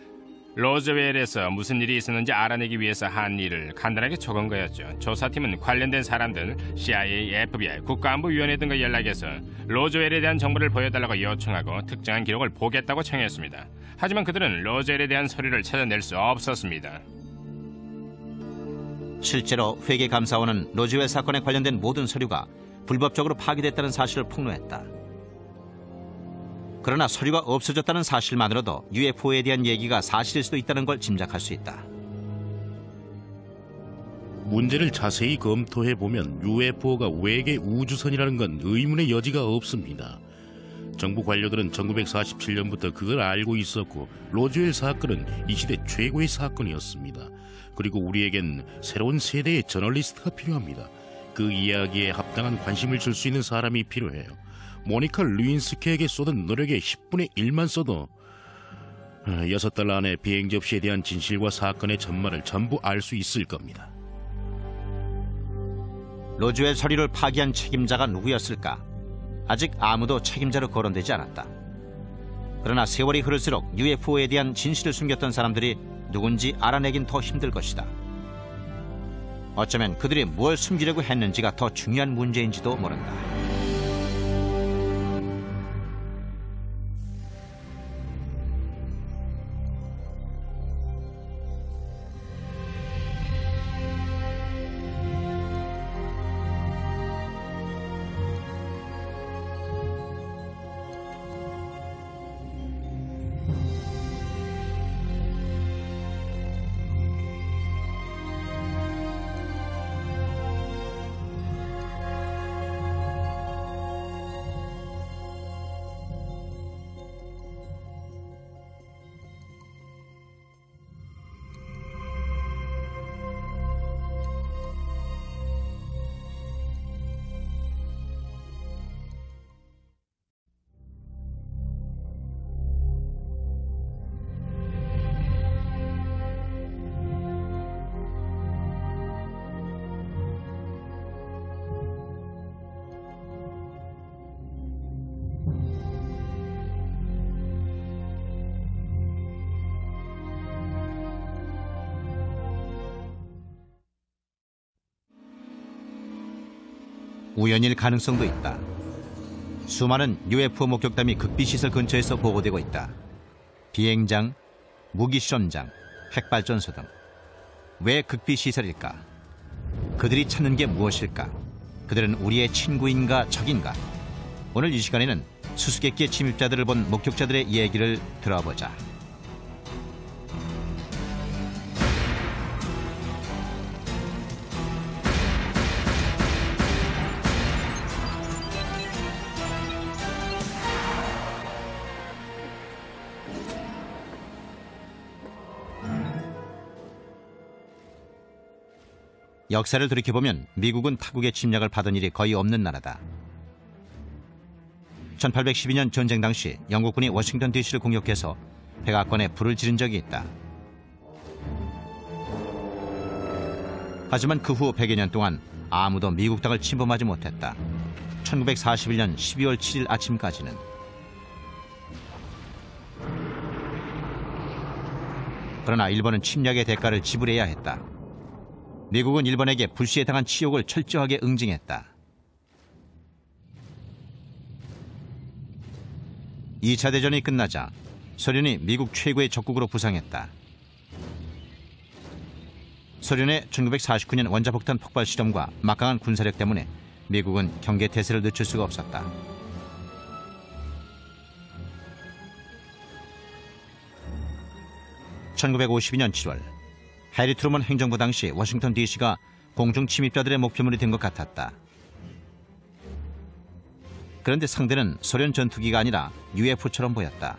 로즈웰에서 무슨 일이 있었는지 알아내기 위해서 한 일을 간단하게 적은 거였죠. 조사팀은 관련된 사람들, CIA, FBI, 국가안보위원회 등과 연락해서 로즈웰에 대한 정보를 보여달라고 요청하고 특정한 기록을 보겠다고 청했습니다. 하지만 그들은 로즈웰에 대한 서류를 찾아낼 수 없었습니다. 실제로 회계감사원은 로즈웰 사건에 관련된 모든 서류가 불법적으로 파기됐다는 사실을 폭로했다. 그러나 서류가 없어졌다는 사실만으로도 UFO에 대한 얘기가 사실일 수도 있다는 걸 짐작할 수 있다. 문제를 자세히 검토해보면 UFO가 외계 우주선이라는 건 의문의 여지가 없습니다. 정부 관료들은 1947년부터 그걸 알고 있었고 로즈웰 사건은 이 시대 최고의 사건이었습니다. 그리고 우리에겐 새로운 세대의 저널리스트가 필요합니다. 그 이야기에 합당한 관심을 줄 수 있는 사람이 필요해요. 모니카 루인스키에게 쏟은 노력의 10분의 1만 써도 6달 안에 비행 접시에 대한 진실과 사건의 전말을 전부 알 수 있을 겁니다. 로즈웰 서류를 파기한 책임자가 누구였을까? 아직 아무도 책임자로 거론되지 않았다. 그러나 세월이 흐를수록 UFO에 대한 진실을 숨겼던 사람들이 누군지 알아내긴 더 힘들 것이다. 어쩌면 그들이 뭘 숨기려고 했는지가 더 중요한 문제인지도 모른다. 우연일 가능성도 있다. 수많은 UFO 목격담이 극비시설 근처에서 보고되고 있다. 비행장, 무기실험장, 핵발전소 등. 왜 극비시설일까? 그들이 찾는 게 무엇일까? 그들은 우리의 친구인가 적인가? 오늘 이 시간에는 수수께끼의 침입자들을 본 목격자들의 얘기를 들어보자. 역사를 돌이켜보면 미국은 타국의 침략을 받은 일이 거의 없는 나라다. 1812년 전쟁 당시 영국군이 워싱턴 DC를 공격해서 백악관에 불을 지른 적이 있다. 하지만 그 후 100여 년 동안 아무도 미국 땅을 침범하지 못했다. 1941년 12월 7일 아침까지는. 그러나 일본은 침략의 대가를 지불해야 했다. 미국은 일본에게 불시에 당한 치욕을 철저하게 응징했다. 2차 대전이 끝나자 소련이 미국 최고의 적국으로 부상했다. 소련의 1949년 원자폭탄 폭발 실험과 막강한 군사력 때문에 미국은 경계 태세를 늦출 수가 없었다. (1952년 7월) 해리 트루먼 행정부 당시 워싱턴 DC가 공중 침입자들의 목표물이 된 것 같았다. 그런데 상대는 소련 전투기가 아니라 UFO처럼 보였다.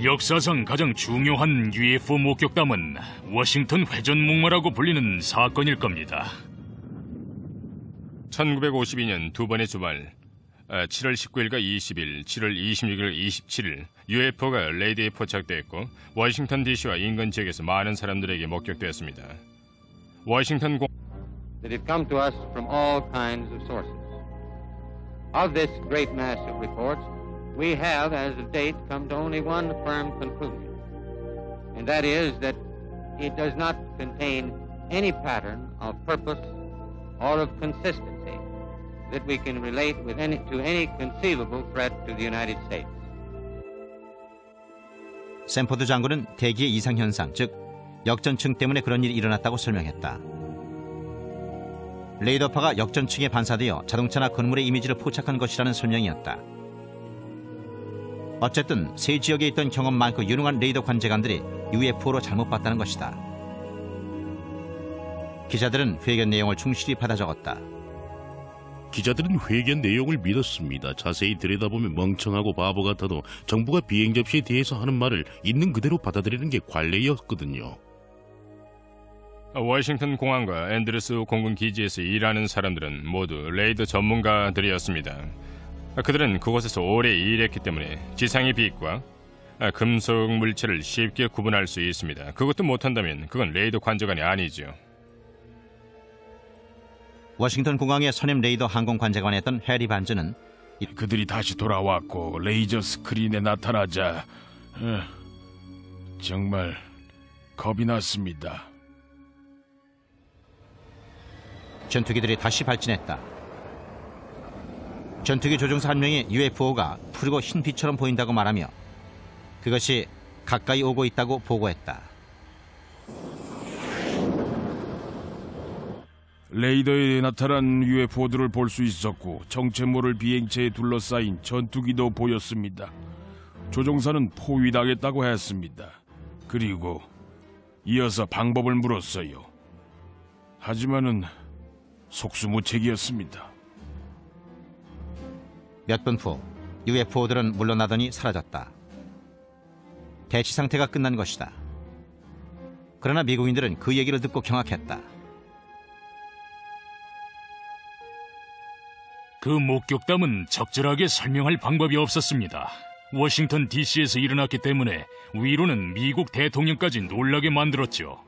역사상 가장 중요한 UFO 목격담은 워싱턴 회전목마라고 불리는 사건일 겁니다. 1952년 두 번의 주말 7월 19일과 20일, 7월 26일, 27일 UFO가 레이디에 포착되었고 워싱턴 DC와 인근 지역에서 많은 사람들에게 목격되었습니다. 워싱턴 공 that have come to us from all kinds of sources. Of this great mass of reports, we have, as of date, come to only one firm conclusion, and that is that it does not contain any pattern of purpose or of consistency that we can relate with to any conceivable threat to the United States. 샌포드 장군은 대기의 이상 현상, 즉 역전층 때문에 그런 일이 일어났다고 설명했다. 레이더파가 역전층에 반사되어 자동차나 건물의 이미지를 포착한 것이라는 설명이었다. 어쨌든 세 지역에 있던 경험 많고 유능한 레이더 관제관들이 UFO로 잘못 봤다는 것이다. 기자들은 회견 내용을 충실히 받아 적었다. 기자들은 회견 내용을 믿었습니다. 자세히 들여다보면 멍청하고 바보 같아도 정부가 비행 접시에 대해서 하는 말을 있는 그대로 받아들이는 게 관례였거든요. 워싱턴 공항과 앤드루스 공군 기지에서 일하는 사람들은 모두 레이더 전문가들이었습니다. 그들은 그곳에서 오래 일했기 때문에 지상의 빛과 금속 물체를 쉽게 구분할 수 있습니다. 그것도 못한다면 그건 레이더 관제관이 아니죠. 워싱턴 공항의 선임 레이더 항공 관제관이었던 해리 반즈는 그들이 다시 돌아왔고 레이저 스크린에 나타나자 정말 겁이 났습니다. 전투기들이 다시 발진했다. 전투기 조종사 한 명이 UFO가 푸르고 흰 빛처럼 보인다고 말하며 그것이 가까이 오고 있다고 보고했다. 레이더에 나타난 UFO들을 볼 수 있었고 정체 모를 비행체에 둘러싸인 전투기도 보였습니다. 조종사는 포위당했다고 했습니다. 그리고 이어서 방법을 물었어요. 하지만은 속수무책이었습니다. 몇 분 후 UFO들은 물러나더니 사라졌다. 대치 상태가 끝난 것이다. 그러나 미국인들은 그 얘기를 듣고 경악했다. 그 목격담은 적절하게 설명할 방법이 없었습니다. 워싱턴 DC에서 일어났기 때문에 위로는 미국 대통령까지 놀라게 만들었죠.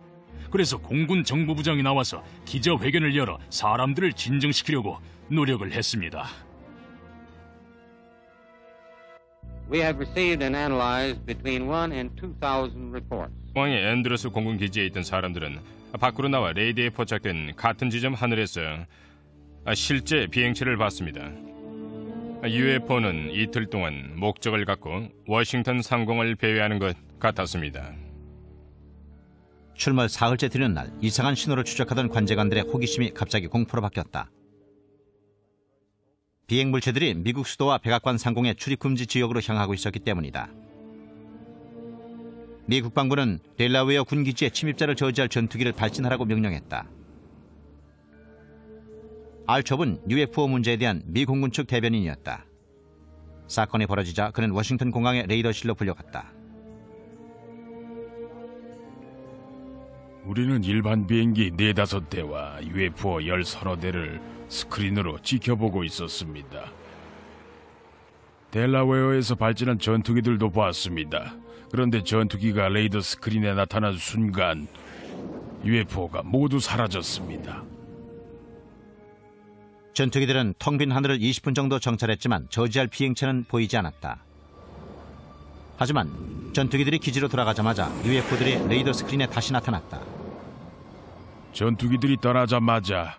그래서 공군 정보부장이 나와서 기자회견을 열어 사람들을 진정시키려고 노력을 했습니다. We have received and analyzed between 1,000 and 2,000 reports. 공항의 앤드루스 공군 기지에 있던 사람들은 밖으로 나와 레이디에 포착된 같은 지점 하늘에서 실제 비행체를 봤습니다. UFO는 이틀 동안 목적을 갖고 워싱턴 상공을 배회하는 것 같았습니다. 출몰 사흘째 되는 날 이상한 신호를 추적하던 관제관들의 호기심이 갑자기 공포로 바뀌었다. 비행 물체들이 미국 수도와 백악관 상공의 출입금지 지역으로 향하고 있었기 때문이다. 미 국방부는 델라웨어 군기지에 침입자를 저지할 전투기를 발진하라고 명령했다. 알첩은 UFO 문제에 대한 미 공군 측 대변인이었다. 사건이 벌어지자 그는 워싱턴 공항의 레이더실로 불려갔다. 우리는 일반 비행기 4-5대와 UFO 10-30대를 스크린으로 지켜보고 있었습니다. 델라웨어에서 발진한 전투기들도 봤습니다. 그런데 전투기가 레이더 스크린에 나타난 순간 UFO가 모두 사라졌습니다. 전투기들은 텅 빈 하늘을 20분 정도 정찰했지만 저지할 비행체는 보이지 않았다. 하지만 전투기들이 기지로 돌아가자마자 UFO들이 레이더 스크린에 다시 나타났다. 전투기들이 떠나자마자